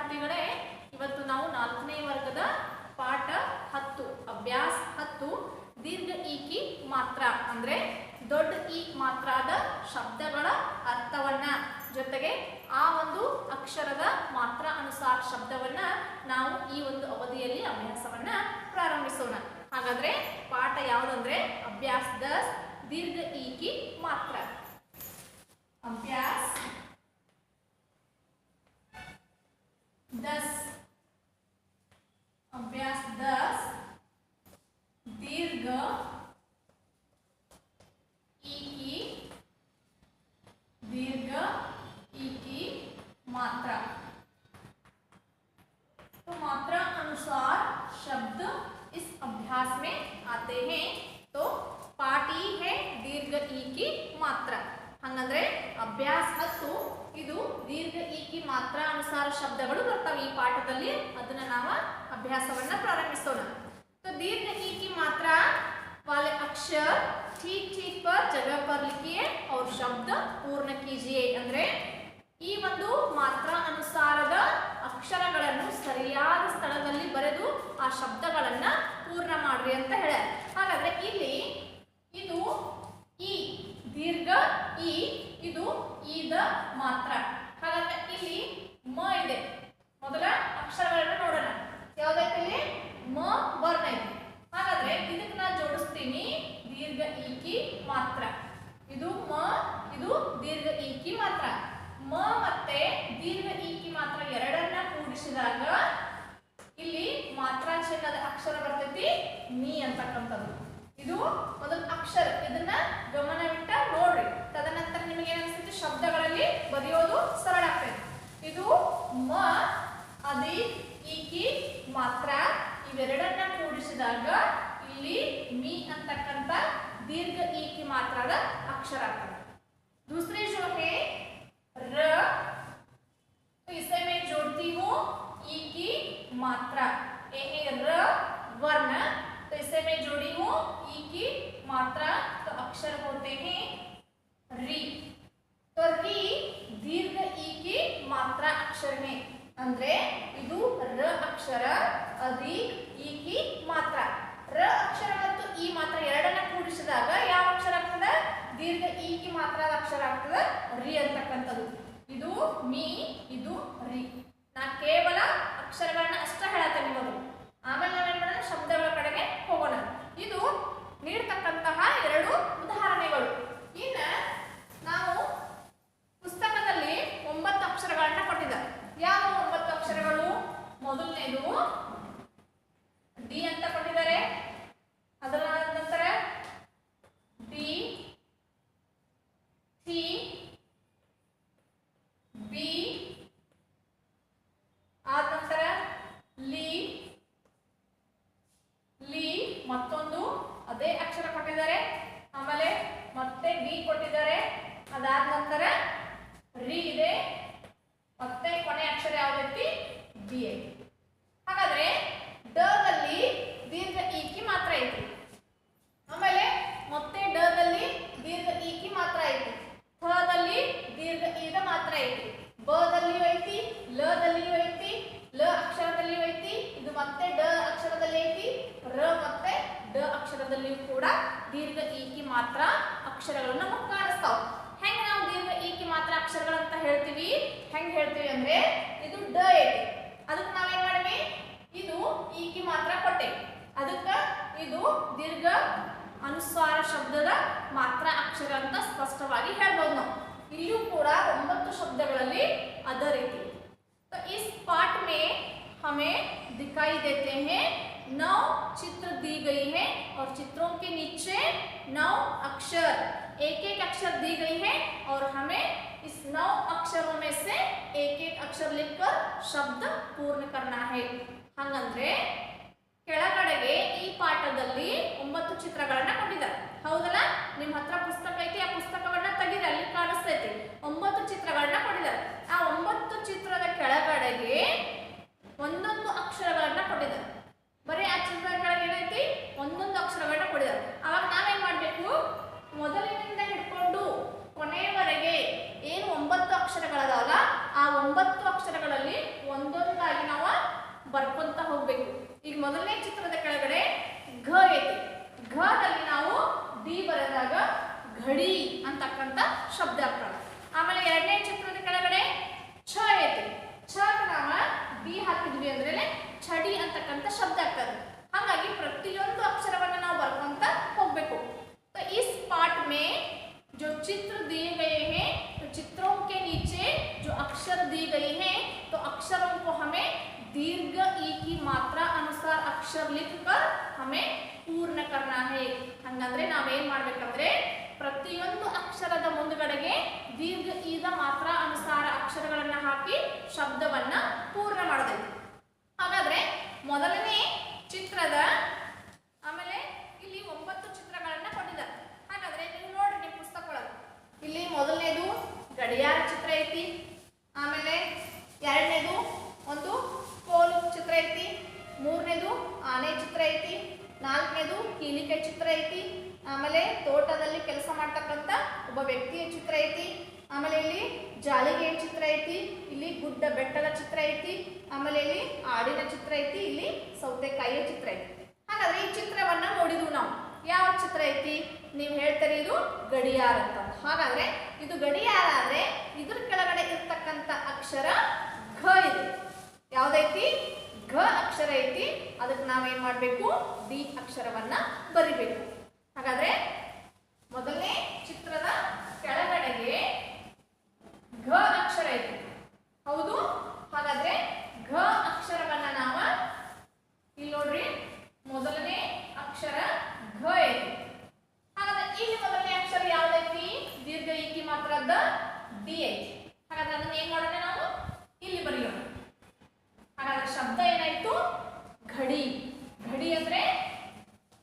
ವಿದ್ಯಾರ್ಥಿಗಳೇ, ಇವತ್ತು ನಾವು 4ನೇ ವರ್ಗದ ಪಾಠ 10 ಅಭ್ಯಾಸ 10 ದೀರ್ಘ ಈಕಿ ಮಾತ್ರ ಅಂದ್ರೆ ದೊಡ್ಡ ಈ ಮಾತ್ರಾದ ಶಬ್ದಗಳ ಅರ್ಥವನ್ನ ಜೊತೆಗೆ ಆ ಒಂದು ಅಕ್ಷರದ ಮಾತ್ರ ಅನುಸಾರ ಶಬ್ದವನ್ನ ನಾವು ಈ ಒಂದು ಅವಧಿಯಲ್ಲಿ ಅಭ್ಯಾಸವನ್ನ ಪ್ರಾರಂಭಿಸೋಣ. ಹಾಗಾದ್ರೆ ಪಾಠ ಯಾವುದಂದ್ರೆ ಅಭ್ಯಾಸ 10 ದೀರ್ಘ ಈಕಿ ಮಾತ್ರ. अभ्यास 10 अभ्यास 10 दीर्घ ई की मात्रा. तो मात्रा अनुसार शब्द इस अभ्यास में आते हैं. तो पाठ ई है दीर्घ ई की मात्रा. ಹಂಗಂದ್ರೆ ಅಭ್ಯಾಸ 10 ಇದು ದೀರ್ಘ ಈಕಿ ಮಾತ್ರ ಅನುಸಾರ ಶಬ್ದಗಳು ಬರ್ತವೆ ಈ ಪಾಠದಲ್ಲಿ. ಅದನ್ನ ನಾವು ಅಭ್ಯಾಸವನ್ನ ಪ್ರಾರಂಭಿಸೋಣ. तो दीर्घ ई की मात्रा वाले अक्षर ठीक ठीक पर जगह पर लिखिए और शब्द पूर्ण कीजिए. ಅಂದ್ರೆ ಈ ಒಂದು ಮಾತ್ರ ಅನುಸಾರದ ಅಕ್ಷರಗಳನ್ನು ಸರಿಯಾದ ಸ್ಥಳದಲ್ಲಿ ಬರೆದು ಆ ಶಬ್ದಗಳನ್ನ ಪೂರ್ಣ ಮಾಡ್ರಿ ಅಂತ ಹೇಳ. ಹಾಗಾದ್ರೆ ಇಲ್ಲಿ ಇದು ಈ ದೀರ್ಘ ಈ ಇದು ಈದ ಮಾತ್ರ. ಹಾಗಾದ್ರೆ ಇಲ್ಲಿ ಮ ಇದೆ. ಮೊದಲ ಅಕ್ಷರಗಳನ್ನು ನೋಡೋಣ. ಯಾವುದೈತೆ ಇಲ್ಲಿ ಮ ವರ್ಣ ಇದೆ. ಹಾಗಾದ್ರೆ ಇದಕ್ಕೆ ನಾನು ಜೋಡಿಸ್ತೀನಿ ದೀರ್ಘ ಈಕಿ ಮಾತ್ರ. ಇದು ಮ ಇದು ದೀರ್ಘ ಈಕಿ ಮಾತ್ರ. ಮ ಮತ್ತೆ ದೀರ್ಘ ಈಕಿ ಮಾತ್ರ ಎರಡನ್ನ ಕೂಡಿಸಿದಾಗ ಇಲ್ಲಿ ಮಾತ್ರ ಚಿಹ್ನದ ಅಕ್ಷರ ಬರ್ತೈತಿ ಮೀ ಅಂತಕ್ಕಂಥದ್ದು. ಇದು ಮೊದಲ ಅಕ್ಷರ. ಇದನ್ನ ಗಮನವಿಟ್ಟ ನೋಡ್ರಿ. ತದನಂತರ ನಿಮಗೆ ಏನಿಸ್ತೈತಿ ಶಬ್ದಗಳಲ್ಲಿ ಬರೆಯೋದು ಸರಳ ಆಗ್ತೈತಿ. ಇದು ಮ ಅದಿ ಈಕಿ ಮಾತ್ರ ಇವೆರಡನ್ನ ಕೂಡಿಸಿದಾಗ ಇಲ್ಲಿ ಮೀ ಅಂತಕ್ಕಂಥ ದೀರ್ಘ ಈಕಿ ಮಾತ್ರದ ಅಕ್ಷರ ಆಗ್ತದೆ. दूसरे जो है र, तो इसे मैं जोड़ती हूँ ई की मात्रा. ये है र वर्ण, तो इसे मैं जोड़ी हूँ ई की मात्रा. तो अक्षर होते हैं री. तो री दीर्घ ई की मात्रा अक्षर है. ಅಂದ್ರೆ ಇದು ರ ಅಕ್ಷರ ಅದಿ ಈ ಕಿ ಮಾತ್ರ. ರ ಅಕ್ಷರ ಮತ್ತು ಈ ಮಾತ್ರ ಎರಡನ್ನ ಕೂಡಿಸಿದಾಗ ಯಾವ ಅಕ್ಷರ ಆಗ್ತದೆ? ದೀರ್ಘ ಈ ಕಿ ಮಾತ್ರದ ಅಕ್ಷರ ಆಗ್ತದೆ ರಿ ಅಂತಕ್ಕಂಥದ್ದು. ಇದು ಮೀ ಇದು ರಿ. ನಾ ಕೇವಲ ಅಕ್ಷರಗಳನ್ನ ಅಷ್ಟೇ ಹೇಳತ್ತೇನೆ ನಿಮಗೆ. ಆಮೇಲೆ ನಾವೇನ್ ಮಾಡೋಣ ಶಬ್ದಗಳ ಕಡೆಗೆ ಹೋಗೋಣ. ಇದು ನೀಡತಕ್ಕಂತಹ ಎರಡು ಉದಾಹರಣೆಗಳು. ಇನ್ನ ನಾವು ಪುಸ್ತಕದಲ್ಲಿ 9 ಅಕ್ಷರಗಳನ್ನ ಕೊಟ್ಟಿದ್ದಾರೆ. ಯಾವ 9 ಅಕ್ಷರಗಳು? ಮೊದಲನೇದು ಡಿ ಅಂತ ಕೊಟ್ಟಿದ್ದಾರೆ. ಅದರ ನಂತರ ಡಿ, ಟಿ, ಬಿ, ಆದ ನಂತರ ಲಿ, ಲಿ ಮತ್ತೊಂದು ಅದೇ ಅಕ್ಷರ ಕೊಟ್ಟಿದ್ದಾರೆ. ಆಮೇಲೆ ಮತ್ತೆ ಡಿ ಕೊಟ್ಟಿದ್ದಾರೆ. ಅದಾದ ನಂತರ ರಿ ಇದೆ. ಮತ್ತೆ ಕೊನೆ ಅಕ್ಷರ ಯಾವ್ದೈತಿ? ಬಿ ಐತಿ. ಹಾಗಾದ್ರೆ ಡ ದಲ್ಲಿ ದೀರ್ಘ ಈಕಿ ಮಾತ್ರ ಐತಿ. ಆಮೇಲೆ ಮತ್ತೆ ಡ ದಲ್ಲಿ ದೀರ್ಘ ಈಕಿ ಮಾತ್ರ ಐತಿ. ಥ ದಲ್ಲಿ ದೀರ್ಘ ಈದ ಮಾತ್ರ ಐತಿ. ಬ ದಲ್ಲಿಯೂ ಐತಿ, ಲ ದಲ್ಲಿಯೂ ಐತಿ, ಲ ಅಕ್ಷರದಲ್ಲಿಯೂ ಐತಿ. ಇದು ಮತ್ತೆ ಡ ಅಕ್ಷರದಲ್ಲಿ ಐತಿ. ರ ಮತ್ತೆ ಡ ಅಕ್ಷರದಲ್ಲಿಯೂ ಕೂಡ ದೀರ್ಘ ಈಕಿ ಮಾತ್ರ ಅಕ್ಷರಗಳು ನಮಗೆ ಕಾಣಿಸ್ತಾವ. ಹೆಂಗ ನಾವು ದೀರ್ಘ ಈಕಿ ಮಾತ್ರ ಅಕ್ಷರಗಳಂತ ಹೇಳ್ತೀವಿ? ಹೆಂಗ್ ಹೇಳ್ತೀವಿ ಅಂದ್ರೆ ಇದು ಡ ಐತಿ. ಅದಕ್ಕೆ ನಾವೇನ್ ಮಾಡಿವಿ? ಇದು ಈಕಿ ಮಾತ್ರ ಕೊಟ್ಟೇವಿ. ಅದಕ್ಕೆ ಇದು ದೀರ್ಘ ಅನುಸ್ವಾರ ಶಬ್ದದ ಮಾತ್ರ ಅಕ್ಷರ ಅಂತ ಸ್ಪಷ್ಟವಾಗಿ ಹೇಳ್ಬೋದು ನಾವು. ಇಲ್ಲಿಯೂ ಕೂಡ 9 ಶಬ್ದಗಳಲ್ಲಿ ಅದೇ ರೀತಿ. तो इस पाठ में हमें दिखाई देते हैं 9 चित्र दी गई है और चित्रों के नीचे 9 अक्षर, एक एक अक्षर दी गई है और हमें इस 9 अक्षरों में से एक एक अक्षर लिखकर शब्द पूर्ण करना है. ಹಂಗಂದ್ರೆ ಕೆಳಗಡೆಗೆ ಈ ಪಾಠದಲ್ಲಿ 9 ಚಿತ್ರಗಳನ್ನ ಕೊಟ್ಟಿದ್ದಾರೆ. ಹೌದಲ್ಲ? ನಿಮ್ಮ ಹತ್ರ ಪುಸ್ತಕ ಐತಿ. ಆ ಪುಸ್ತಕವನ್ನ ತೆಗೀರಿ, ಅಲ್ಲಿ ಕಾಣಿಸ್ತೈತಿ. 9 ಚಿತ್ರಗಳನ್ನ ಕೊಟ್ಟಿದ್ದಾರೆ. ಆ 9 ಚಿತ್ರದ ಕೆಳಗಡೆಗೆ ಒಂದೊಂದು ಅಕ್ಷರಗಳನ್ನ ಕೊಟ್ಟಿದ್ದಾರೆ. ಬರೀ ಆ ಚಿತ್ರದ ಕೆಳಗೆ ಏನೈತಿ? ಒಂದೊಂದು ಅಕ್ಷರಗಳನ್ನ ಕೊಟ್ಟಿದ್ದಾರೆ. ಅವಾಗ ನಾವೇನ್ ಮಾಡ್ಬೇಕು? ಮೊದಲಿನಿಂದ ಹಿಡ್ಕೊಂಡು ಕೊನೆಯವರೆಗೆ ಏನು 9 ಅಕ್ಷರಗಳದಾವಲ್ಲ ಆ 9 ಅಕ್ಷರಗಳಲ್ಲಿ ಒಂದೊಂದು ಮೊದಲನೇ ಚಿತ್ರದ ಕೆಳಗಡೆ ಘ ಐತಿ. ಘದಲ್ಲಿ ನಾವು ಡಿ ಬರೆದಾಗ ಘಡಿ ಅಂತಕ್ಕಂಥ ಶಬ್ದ ಆಗ್ತದೆ. ಆಮೇಲೆ ಎರಡನೇ ಚಿತ್ರದ ಕೆಳಗಡೆ ಛ ಐತಿ. ಛ ನಾವು ಡಿ ಹಾಕಿದ್ವಿ ಅಂದ್ರೆ ಛಡಿ ಅಂತಕ್ಕಂಥ ಶಬ್ದ ಆಗ್ತದೆ. ಹಾಗಾಗಿ ಪ್ರತಿಯೊಂದು ಅಕ್ಷರವನ್ನು ನಾವು ಬರ್ಕೊಂತ ಹೋಗ್ಬೇಕು. तो इस पाठ में जो चित्र दिए गए हैं तो चित्रों के नीचे जो अक्षर दी गई हैं तो अक्षरों को हमें दीर्घ ई की मात्रा अनुसार अक्षर लिखकर हमें पूर्ण करना है. ಹಂಗಂದ್ರೆ ನಾವೇನ್ ಮಾಡ್ಬೇಕಂದ್ರೆ ಪ್ರತಿಯೊಂದು ಅಕ್ಷರದ ಮುಂದುಗಡೆಗೆ ದೀರ್ಘ ಈದ ಮಾತ್ರ ಅನುಸಾರ ಅಕ್ಷರಗಳನ್ನ ಹಾಕಿ ಶಬ್ದವನ್ನ ಪೂರ್ಣ ಮಾಡಬೇಕು. ಹಾಗಾದ್ರೆ ಮೊದಲನೇ ಚಿತ್ರದ ಆಮೇಲೆ ಇಲ್ಲಿ 9 ಚಿತ್ರಗಳನ್ನ ಕೊಟ್ಟಿದ್ದಾರೆ. ಹಾಗಾದ್ರೆ ನೀವು ನೋಡಿ ನಿಮ್ಮ ಪುಸ್ತಕ ಒಳಗೆ ಇಲ್ಲಿ ಮೊದಲನೇದು ಗಡಿಯಾರ ಚಿತ್ರ ಐತಿ. ಆಮೇಲೆ ಎರಡನೇದು ಒಂದು ಕೋಲು ಚಿತ್ರ ಐತಿ. ಮೂರನೇದು ಆನೆ ಚಿತ್ರ ಐತಿ. ನಾಲ್ಕನೇದು ಕೀಲಿಕೆ ಚಿತ್ರ ಐತಿ. ಆಮೇಲೆ ತೋಟದಲ್ಲಿ ಕೆಲಸ ಮಾಡ್ತಕ್ಕಂಥ ಒಬ್ಬ ವ್ಯಕ್ತಿಯ ಚಿತ್ರ ಐತಿ. ಆಮೇಲೆ ಇಲ್ಲಿ ಜಾಲಿಗೆಯ ಚಿತ್ರ ಐತಿ. ಇಲ್ಲಿ ಗುಡ್ಡ ಬೆಟ್ಟದ ಚಿತ್ರ ಐತಿ. ಆಮೇಲೆ ಇಲ್ಲಿ ಆಡಿನ ಚಿತ್ರ ಐತಿ. ಇಲ್ಲಿ ಸೌತೆಕಾಯಿಯ ಚಿತ್ರ ಐತಿ. ಹಾಗಾದ್ರೆ ಈ ಚಿತ್ರವನ್ನ ನೋಡಿದ್ವು ನಾವು. ಯಾವ ಚಿತ್ರ ಐತಿ? ನೀವು ಹೇಳ್ತೀರಿ ಇದು ಗಡಿಯಾರ ಅಂತ. ಹಾಗಾದ್ರೆ ಇದು ಗಡಿಯಾರ ಆದ್ರೆ ಇದ್ರ ಕೆಳಗಡೆ ಇರ್ತಕ್ಕಂಥ ಅಕ್ಷರ ಘ ಇದೆ. ಯಾವ್ದೈತಿ? ಘ ಅಕ್ಷರ ಐತಿ. ಅದಕ್ಕೆ ನಾವೇನ್ ಮಾಡ್ಬೇಕು? ಡಿ ಅಕ್ಷರವನ್ನ ಬರಿಬೇಕು. ಹಾಗಾದ್ರೆ ಮೊದಲನೇ ಚಿತ್ರದ ಕೆಳಗಡೆಗೆ ಘ ಅಕ್ಷರ ಐತಿ. ಹೌದು. ಹಾಗಾದ್ರೆ ಘ ಅಕ್ಷರವನ್ನ ನಾವು ಇಲ್ಲಿ ನೋಡ್ರಿ, ಮೊದಲನೇ ಅಕ್ಷರ ಘ ಐತಿ. ಹಾಗಾದ್ರೆ ಇಲ್ಲಿ ಮೊದಲನೇ ಅಕ್ಷರ ಯಾವ್ದೈತಿ? ದೀರ್ಘ ಈಕಿ ಮಾತ್ರದ ಡಿ ಐತಿ. ಹಾಗಾದ್ರೆ ಅದನ್ನ ಏನ್ ಮಾಡೋಣ ನಾವು? ಇಲ್ಲಿ ಬರೆಯೋಣ. ಹಾಗಾದ್ರೆ ಶಬ್ದ ಏನಾಯ್ತು? ಘಡಿ. ಘಡಿ ಅಂದ್ರೆ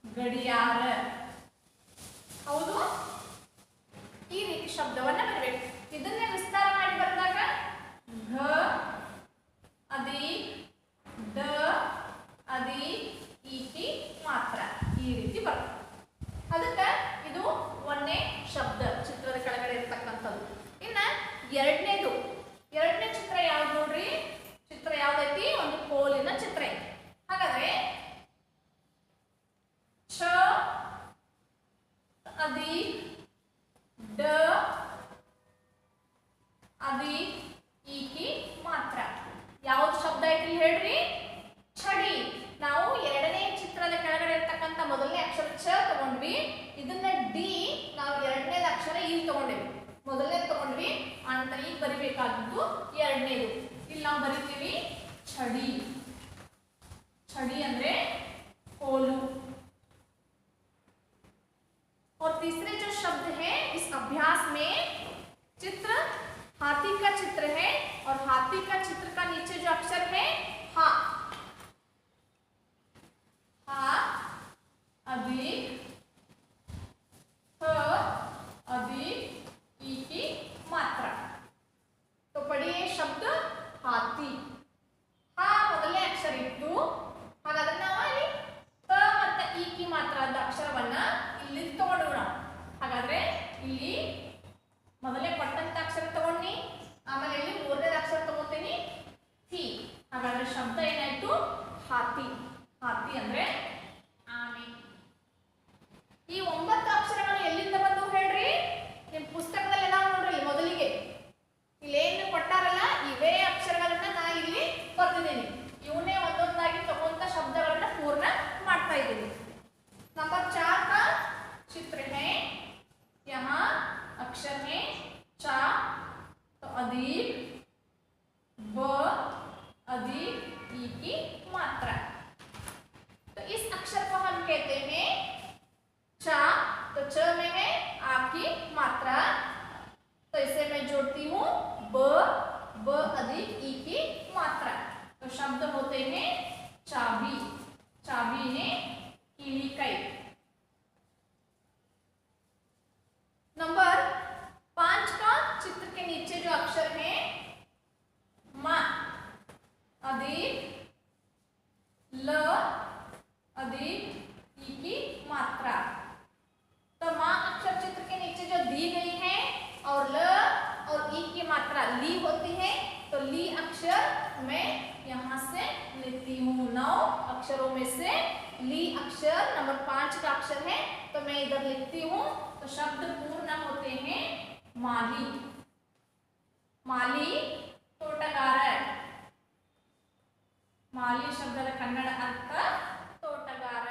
ಗಡಿಯಾರ. अक्षर मैं यहाँ से लेती हूँ। 9 अक्षरों में से ली अक्षर नंबर 5 का अक्षर है तो मैं इधर लिखती हूँ। तो शब्द पूर्ण होते हैं माली। माली तोटगार। ಮಾಲಿ ಶಬ್ದದ ಕನ್ನಡ ಅರ್ಥ ತೋಟಗಾರ.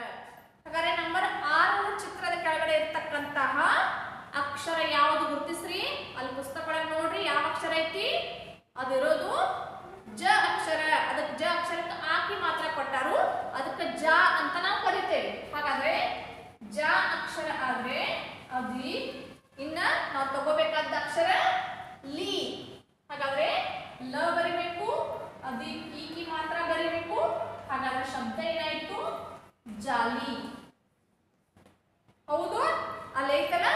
ಹಾಗಾದ್ರೆ ನಂಬರ್ 6 ಚಿತ್ರದ ಕೆಳಗಡೆ ಇರತಕ್ಕಂತಹ ಅಕ್ಷರ ಯಾವುದು ಗುರುತಿಸ್ರಿ. ಅಲ್ಲಿ ಪುಸ್ತಕ ಒಳಗೆ ನೋಡ್ರಿ ಯಾವ ಅಕ್ಷರ ಐತಿ. ಅದಿರೋದು ಜ ಅಕ್ಷರ. ಅದಕ್ಕೆ ಜ ಅಕ್ಷರಕ್ಕೆ ಆಕಿ ಮಾತ್ರ ಕೊಟ್ಟಾರು, ಅದಕ್ಕೆ ಜ ಅಂತ ನಾವು ಕರಿತೇವೆ. ಹಾಗಾದ್ರೆ ಜ ಅಕ್ಷರ ಆದ್ರೆ ಅದಿ. ಇನ್ನ ನಾವು ತಗೋಬೇಕಾದ ಅಕ್ಷರ ಲಿ. ಹಾಗಾದ್ರೆ ಲ ಬರಿಬೇಕು, ಅದಿ ಈಕಿ ಮಾತ್ರ ಬರಿಬೇಕು. ಹಾಗಾದ್ರೆ ಶಬ್ದ ಏನಾಯ್ತು ಜಾಲಿ. ಹೌದು ಅಲ್ಲೈತಲ್ಲ.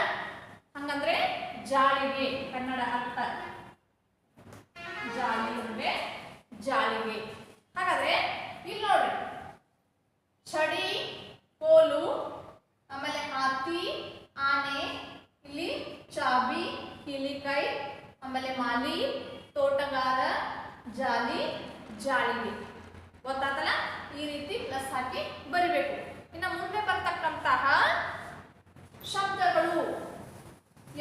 ಹಂಗಂದ್ರೆ ಜಾಳಿಗೆ ಕನ್ನಡ ಅರ್ಥ. ಜಾಲಿ ಅಂದ್ರೆ ಜಾಳಿಗೆ. ಹಾಗಾದ್ರೆ ಇಲ್ಲಿ ನೋಡ್ರಿ ಚಡಿ, ಕೋಲು, ಆಮೇಲೆ ಹಾತಿ, ಆನೆ, ಇಲ್ಲಿ ಚಾಬಿ, ಕೀಲಿಕಾಯಿ, ಆಮೇಲೆ ಮಾಲಿ, ತೋಟಗಾರ, ಜಾಲಿ, ಜಾಳಿಗೆ. ಗೊತ್ತಾತಲ್ಲ. ಈ ರೀತಿ ಪ್ಲಸ್ ಹಾಕಿ ಬರಿಬೇಕು. ಇನ್ನು ಮುಂದೆ ಬರ್ತಕ್ಕಂತಹ ಶಬ್ದಗಳು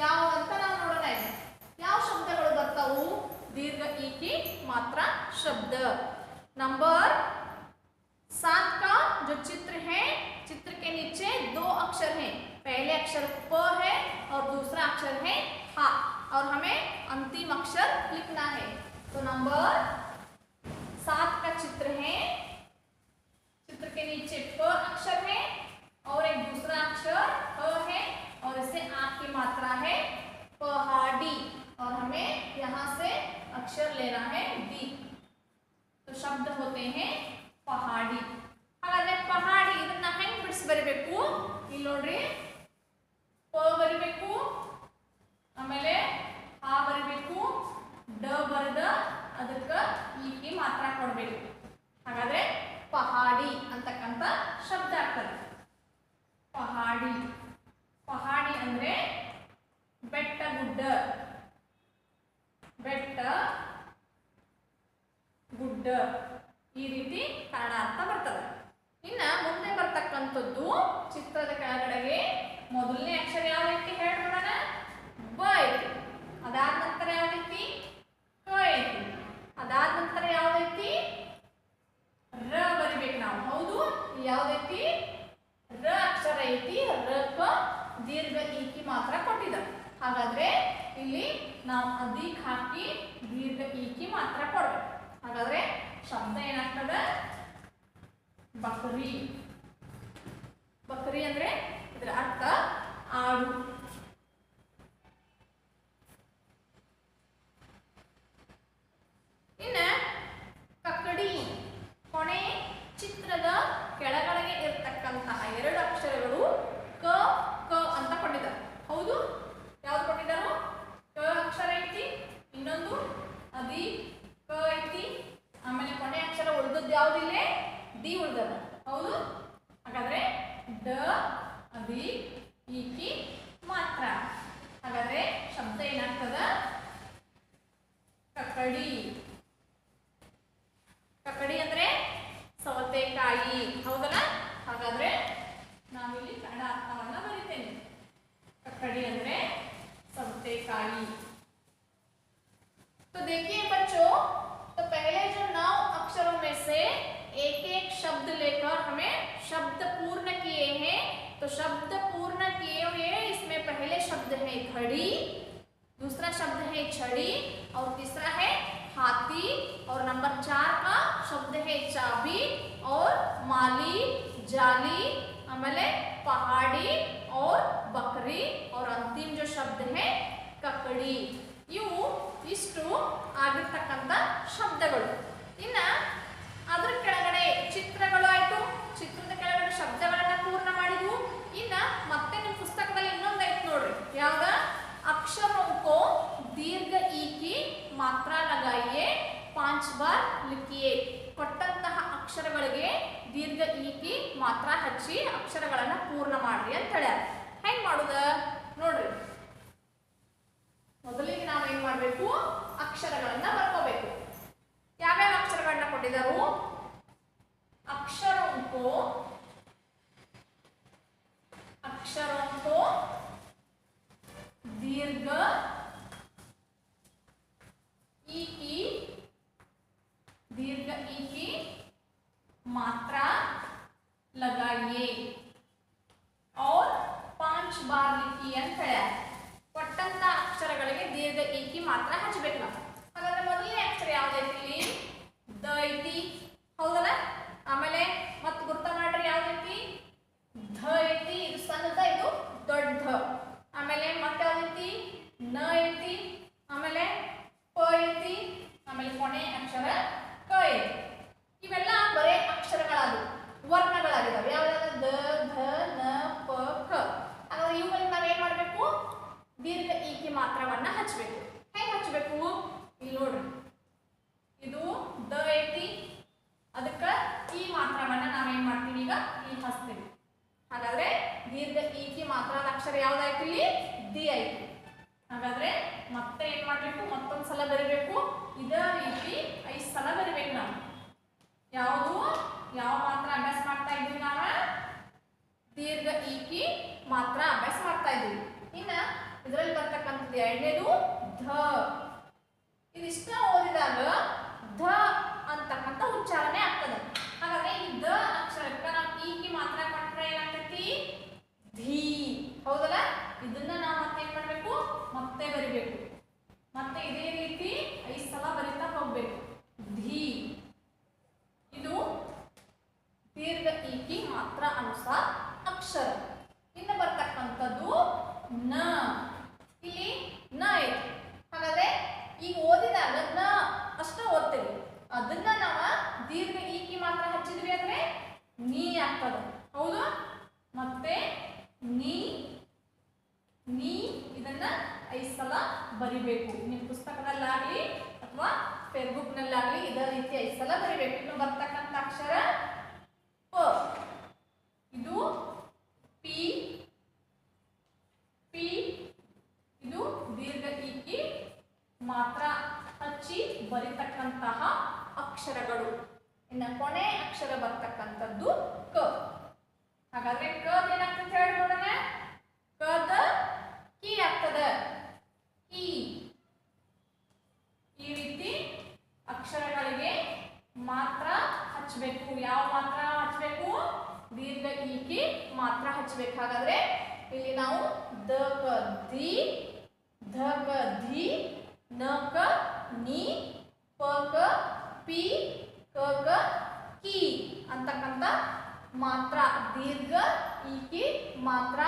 ಯಾವ ಅಂತ ನಾವು ನೋಡೋಣ. ಯಾವ ಶಬ್ದಗಳು ಬರ್ತಾವು. दीर्घ ई की मात्रा शब्द। नंबर 7 का जो चित्र है, चित्र के नीचे 2 अक्षर हैं। पहले अक्षर प है और दूसरा अक्षर है हा, और हमें अंतिम अक्षर लिखना है। तो नंबर 7 का चित्र है। चित्र के नीचे प अक्षर है और एक दूसरा अक्षर ह है और इसे आ की मात्रा है पहाड़ी, और हमें यहाँ से अक्षर लेना है डी। तो शब्द होते हैं पहाड़ी। हागाದ್ರೆ ಪಹಾಡಿ ಇದನ್ನ ಹೆಂಗ್ ಬಿಡಿಸಿ ಬರಿಬೇಕು. ಇಲ್ಲಿ ನೋಡ್ರಿ ಪ ಬರಿಬೇಕು, ಆಮೇಲೆ ಆ ಬರಿಬೇಕು, ಡ ಬರೆದ ಅದಕ್ಕೆ ಈಕಿ ಮಾತ್ರ ಕೊಡಬೇಕು. ಹಾಗಾದ್ರೆ ಪಹಾಡಿ ಅಂತಕ್ಕಂಥ ಶಬ್ದ ಆಗ್ತದೆ. ಪಹಾಡಿ. ಪಹಾಡಿ ಅಂದ್ರೆ ಬೆಟ್ಟ ಗುಡ್ಡ. ಬೆಟ್ಟ ಗುಡ್ಡ ಈ ರೀತಿ ಕನ್ನಡ ಅರ್ಥ ಬರ್ತದೆ. ಇನ್ನ ಮುಂದೆ ಬರ್ತಕ್ಕಂಥದ್ದು ಚಿತ್ರದ ಕೆಳಗಡೆಗೆ ಮೊದಲನೇ ಅಕ್ಷರ ಯಾವ ರೀತಿ ಹೇಳ್ಬಿಡೋಣ. ಬ ಐತಿ. ಅದಾದ ನಂತರ ಯಾವ ರೀತಿ ಕ ಐತಿ. ಅದಾದ ನಂತರ ಯಾವ ರೀತಿ ರ ಬರಿಬೇಕು ನಾವು. ಹೌದು ಯಾವ್ದೈತಿ ರ ಅಕ್ಷರ ಐತಿ. ರಕ ದೀರ್ಘ ಈಕಿ ಮಾತ್ರ ಕೊಟ್ಟಿದ್ದಾರೆ. ಹಾಗಾದ್ರೆ ಇಲ್ಲಿ ನಾವು ಅದಿಕ್ ಹಾಕಿ ದೀರ್ಘ ಈಕಿ ಮಾತ್ರ ಕೊಡ್ಬೇಕು. ಹಾಗಾದ್ರೆ ಶಬ್ದ ಏನಾಗ್ತದೆ ಬಕರಿ. ಬಕರಿ ಅಂದ್ರೆ ಇದರ ಅರ್ಥ ಆಡು. ಇನ್ನ ಕಕ್ಕಡಿ. ಕೊನೆ ಚಿತ್ರದ ಕೆಳಗಡೆಗೆ ಇರತಕ್ಕಂತಹ 2 ಅಕ್ಷರಗಳು ಕ ಕ ಅಂತ ಕೊಟ್ಟಿದ್ದಾರೆ. ಹೌದು ಯಾವ್ದು ಕೊಟ್ಟಿದ್ದಾರೋ ಕ ಅಕ್ಷರ ಐತಿ, ಇನ್ನೊಂದು ಅದಿ ಕ ಐತಿ, ಆಮೇಲೆ ಕೊನೆ ಅಕ್ಷರ ಉಳಿದದ್ದು ಯಾವುದಿಲ್ಲ ಡಿ ಉಳಿದದ. ಹೌದು ಹಾಗಾದ್ರೆ ಡ ಅದಿ ಈಕಿ ಮಾತ್ರ. ಹಾಗಾದ್ರೆ ಶಬ್ದ ಏನಾಗ್ತದ ಕಕ್ಕಡಿ. ಕಕ್ಕಡಿ ಅಂದ್ರೆ ಸೌತೆಕಾಯಿ. ಹೌದಲ್ಲ. ಹಾಗಾದ್ರೆ ನಾವಿಲ್ಲಿ ಕನ್ನಡ ಅರ್ಥವನ್ನ ಬರಿತೇನೆ. ककड़ी अंदरे सौतेकाई। तो देखिए बच्चों, तो पहले जो 9 अक्षरों में से एक एक शब्द लेकर हमें शब्द पूर्ण किए हैं। तो शब्द पूर्ण किए हुए इसमें पहले शब्द है घड़ी, दूसरा शब्द है छड़ी और तीसरा है हाथी, और नंबर 4 का शब्द है चाबी और माली, जाली, आमेले पहाड़ी और बकरी, और अंतिम जो शब्द है ककड़ी. ಇವು ಇಷ್ಟು ಆಗಿರ್ತಕ್ಕಂಥ ಶಬ್ದಗಳು. ಇನ್ನ ಅದರ ಕೆಳಗಡೆ ಚಿತ್ರಗಳು ಆಯ್ತು. ಚಿತ್ರದ ಕೆಳಗಡೆ ಶಬ್ದಗಳನ್ನ ಪೂರ್ಣ ಮಾಡಿದ್ವು. ಇನ್ನ ಮತ್ತೆ ನಿಮ್ಮ ಪುಸ್ತಕದಲ್ಲಿ ಇನ್ನೊಂದು ಐತೆ ನೋಡ್ರಿ. ಯಾವ್ದ अक्षरों को दीर्घ ई की मात्रा लगाइए 5 बार लिखिए. ಕೊಟ್ಟಂತಹ ಅಕ್ಷರಗಳಿಗೆ ದೀರ್ಘ ಈ ಕಿ ಮಾತ್ರ ಹಚ್ಚಿ ಅಕ್ಷರಗಳನ್ನು ಪೂರ್ಣ ಮಾಡ್ರಿ ಅಂತ ಹೇಳ್ಯಾರ. ಹೆಂಗ್ ಮಾಡುದ ನೋಡ್ರಿ. ಮೊದಲಿಗೆ ನಾವು ಏನ್ ಮಾಡ್ಬೇಕು, ಅಕ್ಷರಗಳನ್ನ ಬರ್ಕೋಬೇಕು. ಯಾವ್ಯಾವ ई की मात्रा लगाइए और 5 बार लिखिए ಅಂತ ಹೇಳ್ಯಾರ. ಕೊಟ್ಟಂತ ಅಕ್ಷರಗಳಿಗೆ ದೀರ್ಘ ಈಕಿ ಮಾತ್ರ ಹಚ್ಚಬೇಕು ನಾವು. ಹಾಗಾದ್ರೆ ಮೊದಲನೇ ಅಕ್ಷರ ಯಾವ್ದೈತಿ ಇಲ್ಲಿ? ದ ಐತಿ, ಹೌದಲ್ಲ? ಆಮೇಲೆ ಮತ್ತೆ ಗುರ್ತ ಮಾಡ್ರಿ ಯಾವ್ದೈತಿ? ಧ ಐತಿ, ಇದು ಸಣ್ಣದ, ಇದು ದೊಡ್ಡ. ಆಮೇಲೆ ಮತ್ತೆ ಯಾವ್ದೈತಿ? ನ ಐತಿ, ಆಮೇಲೆ ಪ ಐತಿ, ಆಮೇಲೆ ಕೊನೆ ಅಕ್ಷರ ಕ ಐತಿ. ಇವೆಲ್ಲ ಬರೇ ಅಕ್ಷರಗಳಾದವು, ವರ್ಣಗಳಾಗಿದ್ದಾವೆ. ಯಾವ್ದಾದ್ರು ದ, ಧ, ನ, ಪ, ಕ. ಹಾಗಾದ್ರೆ ಇವುಗಳಿಗೆ ನಾವೇನ್ ಮಾಡ್ಬೇಕು? ದೀರ್ಘ ಈಕಿ ಮಾತ್ರವನ್ನ ಹಚ್ಚಬೇಕು. ಹೇಗೆ ಹಚ್ಚಬೇಕು? ಇಲ್ಲಿ ನೋಡ್ರಿ, ಇದು ದ ಐತಿ, ಅದಕ್ಕೆ ಈ ಮಾತ್ರವನ್ನ ನಾವೇನ್ ಮಾಡ್ತೀವಿ? ಈಗ ಈ ಹಚ್ತೀವಿ. ಹಾಗಾದ್ರೆ ದೀರ್ಘ ಈಕಿ ಮಾತ್ರದ ಅಕ್ಷರ ಯಾವ್ದಾಯ್ತು ಇಲ್ಲಿ? ದಿ ಐತಿ. ಹಾಗಾದ್ರೆ ಮತ್ತೆ ಏನ್ ಮಾಡ್ಬೇಕು? ಮತ್ತೊಂದು ಸಲ ಬರಿಬೇಕು. ಇದೇ ರೀತಿ 5 ಸಲ ಬರಿಬೇಕು ನಾವು. ಯಾವುದು ಯಾವ ಮಾತ್ರ ಅಭ್ಯಾಸ ಮಾಡ್ತಾ ಇದ್ವಿ ನಾವು? ದೀರ್ಘ ಈಕಿ ಮಾತ್ರ ಅಭ್ಯಾಸ ಮಾಡ್ತಾ ಇದ್ವಿ. ಇನ್ನ ಇದರಲ್ಲಿ ಬರ್ತಕ್ಕಂಥದ್ದು ಎರಡನೇದು ಧ. ಇದಿಷ್ಟ ಓದಿದಾಗ ಧ ಅಂತಕ್ಕಂಥ ಉಚ್ಚಾರಣೆ ಆಗ್ತದೆ. ಹಾಗಾದ್ರೆ ಈ ದ ಅಕ್ಷರಕ್ಕೆ ನಾವು ಈಕಿ ಮಾತ್ರ ಕೊಟ್ರೆ ಏನಾಗ್ತೈತಿ? ಧೀ, ಹೌದಲ್ಲ? ಇದನ್ನ ನಾವು ಮತ್ತೆ ಏನ್ ಮಾಡ್ಬೇಕು? ಮತ್ತೆ ಬರಿಬೇಕು. ಮತ್ತೆ ಇದೇ ರೀತಿ 5 ಸಲ ಬರಿತಾ ಹೋಗ್ಬೇಕು. ಧೀ, ಇದು ದೀರ್ಘ ಈಕಿ ಮಾತ್ರ ಅನುಸಾರ ಅಕ್ಷರ. ಇನ್ನು ಬರ್ತಕ್ಕಂಥದ್ದು ನ. ಇಲ್ಲಿ ನ ಐತಿ. ಹಾಗಾದ್ರೆ ಈಗ ಓದಿದಾಗ ನ ಅಷ್ಟ ಓದ್ತೇವೆ. ಅದನ್ನ ನಾವು ದೀರ್ಘ ಈಕಿ ಮಾತ್ರ ಹಚ್ಚಿದ್ವಿ ಅಂದ್ರೆ ನೀ ಆಗ್ತದೆ, ಹೌದು? ಮತ್ತೆ ನೀ, ನೀ ಇದನ್ನ 5 ಸಲ ಬರಿಬೇಕು. ನಿಮ್ಮ ಪುಸ್ತಕದಲ್ಲಾಗ್ಲಿ ಅಥವಾ ಫೇಸ್ಬುಕ್ ನಲ್ಲಾಗ್ಲಿ ಇದೇ ರೀತಿ 5 ಸಲ ಬರಿಬೇಕು. ಇನ್ನು ಬರ್ತಕ್ಕಂಥ ಅಕ್ಷರ ಪ. ಇದು ಪಿ, ಪಿ ಇದು ದೀರ್ಘ ಈಕಿ ಮಾತ್ರ ಹಚ್ಚಿ ಬರಿತಕ್ಕಂತಹ ಅಕ್ಷರಗಳು. ಇನ್ನು ಕೊನೆ ಅಕ್ಷರ ಬರ್ತಕ್ಕಂಥದ್ದು ಕ. ಹಾಗಾದ್ರೆ ಕ ಏನಾಗ್ತದೆ ಹೇಳಿ ನೋಡೋಣ. ಕದ ಕಿ ಆಗ್ತದೆ, ಕಿ. ಈ ರೀತಿ ಅಕ್ಷರಗಳಿಗೆ ಮಾತ್ರ ಹಚ್ಚಬೇಕು. ಯಾವ ಮಾತ್ರ ಹಚ್ಚಬೇಕು? ದೀರ್ಘ ಈಕಿ ಮಾತ್ರ ಹಚ್ಚಬೇಕು. ಹಾಗಾದ್ರೆ ಇಲ್ಲಿ ನಾವು ದ ಕ ದಿ, ಧ ಕ ಧಿ, ನ ಕ ನಿ, ಪ ಕ ಪಿ, ಕ ಕ ಕಿ ಅಂತಕ್ಕಂಥ ಮಾತ್ರ ದೀರ್ಘ ಈಕಿ ಮಾತ್ರ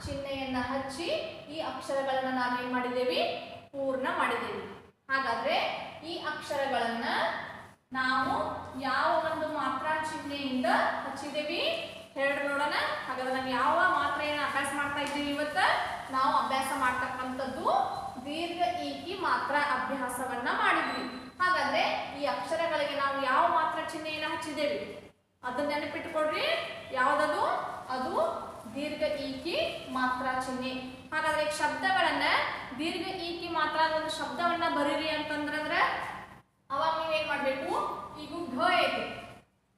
ಚಿಹ್ನೆಯನ್ನ ಹಚ್ಚಿ ಈ ಅಕ್ಷರಗಳನ್ನ ನಾವೇನ್ ಮಾಡಿದ್ದೇವೆ? ಪೂರ್ಣ ಮಾಡಿದ್ದೇವೆ. ಹಾಗಾದ್ರೆ ಈ ಅಕ್ಷರಗಳನ್ನ ನಾವು ಯಾವ ಒಂದು ಮಾತ್ರ ಚಿಹ್ನೆಯಿಂದ ಹಚ್ಚಿದ್ದೇವೆ ಹೇಳಿ ನೋಡೋಣ. ಹಾಗಾದ್ರೆ ನಾವು ಯಾವ ಮಾತ್ರೆಯನ್ನು ಅಭ್ಯಾಸ ಮಾಡ್ತಾ ಇದ್ದೀವಿ ಇವತ್ತ? ನಾವು ಅಭ್ಯಾಸ ಮಾಡ್ತಕ್ಕಂಥದ್ದು ದೀರ್ಘ ಈಕಿ ಮಾತ್ರ ಅಭ್ಯಾಸವನ್ನ ಮಾಡಿದ್ವಿ. ಹಾಗಾದ್ರೆ ಈ ಅಕ್ಷರಗಳಿಗೆ ನಾವು ಯಾವ ಮಾತ್ರ ಚಿಹ್ನೆಯನ್ನು ಹಚ್ಚಿದ್ದೇವೆ ಅದನ್ನ ನೆನಪಿಟ್ಟುಕೊಡ್ರಿ. ಯಾವ್ದದು? ಅದು ದೀರ್ಘ ಈಕಿ ಮಾತ್ರ ಚಿಹ್ನೆ. ಹಾಗಾದ್ರೆ ಈ ಶಬ್ದಗಳನ್ನ ದೀರ್ಘ ಈಕಿ ಮಾತ್ರ ಒಂದು ಶಬ್ದವನ್ನ ಬರೀರಿ ಅಂತಂದ್ರೆ ಅವಾಗ ನೀವೇನ್ ಮಾಡ್ಬೇಕು? ಈಗ ಘ ಐತಿ.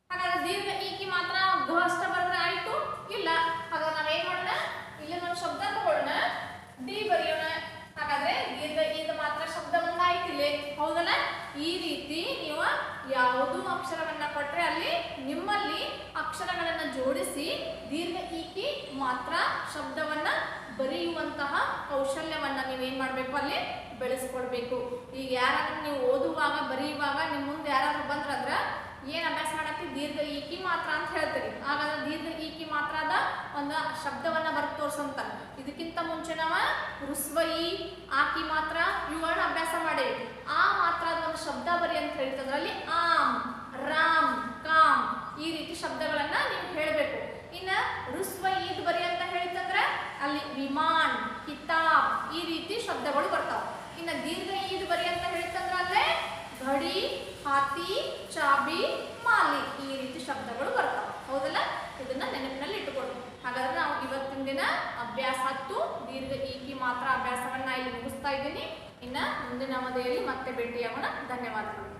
ಹಾಗಾದ್ರೆ ದೀರ್ಘ ಈಕಿ ಮಾತ್ರ ಘ ಅಷ್ಟ ಬರೆದ್ರೆ ಆಯ್ತು? ಇಲ್ಲ. ಹಾಗಾದ್ರೆ ನಾವೇನ್ ಮಾಡೋಣ? ಇಲ್ಲಿ ಒಂದು ಶಬ್ದ ತಗೊಳ್ಳೋಣ, ಡಿ ಬರೆಯೋಣ. ಹಾಗಾದ್ರೆ ದೀರ್ಘ ಈದ ಮಾತ್ರ ಶಬ್ದವನ್ನ ಆಯ್ತಿಲ್ಲ, ಹೌದಲ್ಲ? ಈ ರೀತಿ ನೀವು ಯಾವುದು ಅಕ್ಷರವನ್ನ ಕೊಟ್ರೆ ಅಲ್ಲಿ ನಿಮ್ಮಲ್ಲಿ ಅಕ್ಷರಗಳನ್ನ ಜೋಡಿಸಿ ದೀರ್ಘ ಈಕಿ ಮಾತ್ರ ಶಬ್ದವನ್ನ ಬರೆಯುವಂತಹ ಕೌಶಲ್ಯವನ್ನ ನೀವೇನ್ ಮಾಡ್ಬೇಕು? ಅಲ್ಲಿ ಬೆಳೆಸ್ಕೊಳ್ಬೇಕು. ಈಗ ಯಾರಾದ್ರೂ ನೀವು ಓದುವಾಗ ಬರೆಯುವಾಗ ನಿಮ್ಮ ಮುಂದೆ ಯಾರಾದ್ರೂ ಬಂದ್ರಂದ್ರ ಏನ್ ಅಭ್ಯಾಸ ಮಾಡತ್ತಿ? ದೀರ್ಘ ಈಕಿ ಮಾತ್ರ ಅಂತ ಹೇಳ್ತೀರಿ. ಹಾಗಾದ್ರೆ ದೀರ್ಘ ಈಕಿ ಮಾತ್ರದ ಒಂದು ಶಬ್ದವನ್ನ ಬರ್ದು ತೋರ್ಸಂತ. ಇದಕ್ಕಿಂತ ಮುಂಚೆ ನಾವು ರುಸ್ವಯಿ, ಆಕಿ ಮಾತ್ರ ಇವುಗಳನ್ನ ಅಭ್ಯಾಸ ಮಾಡೇವಿ. ಆ ಮಾತ್ರದ ಒಂದು ಶಬ್ದ ಬರಿ ಅಂತ ಹೇಳ್ತದ್ರಲ್ಲಿ ಆಮ್, ರಾಮ್, ಕಾಮ್ ಈ ರೀತಿ ಶಬ್ದಗಳನ್ನ ನೀವು ಹೇಳಬೇಕು. ಇನ್ನ ರುಸ್ವಯಿದ್ ಬರಿ ಅಂತ ಹೇಳ್ತಂದ್ರ ಅಲ್ಲಿ ವಿಮಾನ್, ಕಿತಾಬ್ ಈ ರೀತಿ ಶಬ್ದಗಳು ಬರ್ತಾವ. ಇನ್ನ ದೀರ್ಘ ಈದ್ ಬರಿ ಅಂತ ಹೇಳ್ತಂದ್ರ ಅಲ್ಲೇ ಘಡಿ, ಹಾತಿ, ಚಾಬಿ, ಮಾಲಿ ಈ ರೀತಿ ಶಬ್ದಗಳು ಬರ್ತಾವ, ಹೌದಲ್ಲ? ಇದನ್ನ ನೆನಪಿನಲ್ಲಿ ಇಟ್ಟುಕೊಳ್ಳಿ. ಹಾಗಾದ್ರೆ ನಾವು ಇವತ್ತಿನ ದಿನ ಅಭ್ಯಾಸ 10 ದೀರ್ಘ ಈಕಿ ಮಾತ್ರ ಅಭ್ಯಾಸವನ್ನ ಇಲ್ಲಿ ಮುಗಿಸ್ತಾ ಇದ್ದೀನಿ. ಇನ್ನ ಮುಂದಿನ ಅವಧಿಯಲ್ಲಿ ಮತ್ತೆ ಭೇಟಿಯಾಗೋಣ. ಧನ್ಯವಾದಗಳು.